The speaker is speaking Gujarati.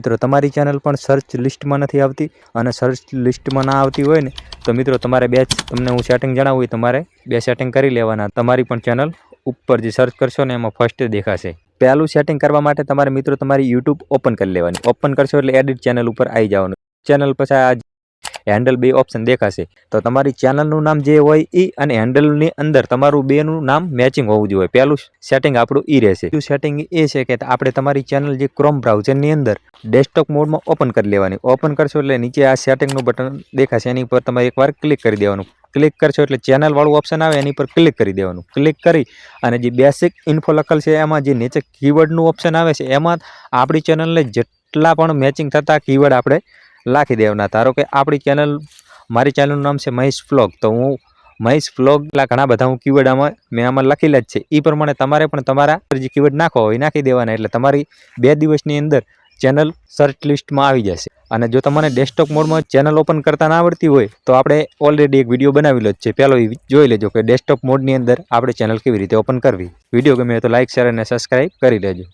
મિત્રો તમારી ચેનલ પણ સર્ચ લિસ્ટમાં નથી આવતી અને સર્ચ લિસ્ટમાં ના આવતી હોય ને તો મિત્રો તમારે તમને હું સેટિંગ જણાવું તમારે બે સેટિંગ કરી લેવાના. તમારી પણ ચેનલ ઉપર જે સર્ચ કરશો ને એમાં ફર્સ્ટ દેખાશે. પહેલું સેટિંગ કરવા માટે તમારે મિત્રો તમારી YouTube ઓપન કરી લેવાની. ઓપન કરશો એટલે એડિટ ચેનલ ઉપર આવી જવાનું. ચેનલ પછી આ હેન્ડલ બે ઓપ્શન દેખાશે. તો તમારી ચેનલનું નામ જે હોય એ અને હેન્ડલની અંદર તમારું બેનું નામ મેચિંગ હોવું જોઈએ. પહેલું સેટિંગ આપણું એ રહેશે. બીજું સેટિંગ એ છે કે આપણે તમારી ચેનલ જે ક્રોમ બ્રાઉઝરની અંદર ડેસ્કટોપ મોડમાં ઓપન કરી લેવાની. ઓપન કરશો એટલે નીચે આ સેટિંગનું બટન દેખાશે. એની પર તમારે એકવાર ક્લિક કરી દેવાનું. ક્લિક કરશો એટલે ચેનલ વાળું ઓપ્શન આવે એની પર ક્લિક કરી દેવાનું. ક્લિક કરી અને જે બેસિક ઇન્ફો લખેલ છે એમાં જે નીચે કીવર્ડનું ઓપ્શન આવે છે એમાં આપણી ચેનલને જેટલા પણ મેચિંગ થતા કીવર્ડ આપણે લખી દેવાના. ધારો કે આપણી ચેનલ મારી ચેનલનું નામ છે મહેશ વ્લોગ. તો હું મહેશ વ્લોગ ઘણા બધા હું કીવર્ડ આમાં લખેલા જ છે. એ પ્રમાણે તમારે પણ તમારા જે કીવર્ડ નાખવા હોય નાખી દેવાના. એટલે તમારી 2 દિવસની અંદર ચેનલ સર્ચ લિસ્ટમાં આવી જશે. અને જો તમને ડેસ્કટોપ મોડમાં ચેનલ ઓપન કરતા ના આવડતી હોય તો આપણે ઓલરેડી એક વિડીયો બનાવેલો જ છે. પહેલો જોઈ લેજો કે ડેસ્કટોપ મોડની અંદર આપણે ચેનલ કેવી રીતે ઓપન કરવી. વિડીયો ગમે તો લાઇક શેર અને સબસ્ક્રાઈબ કરી લેજો.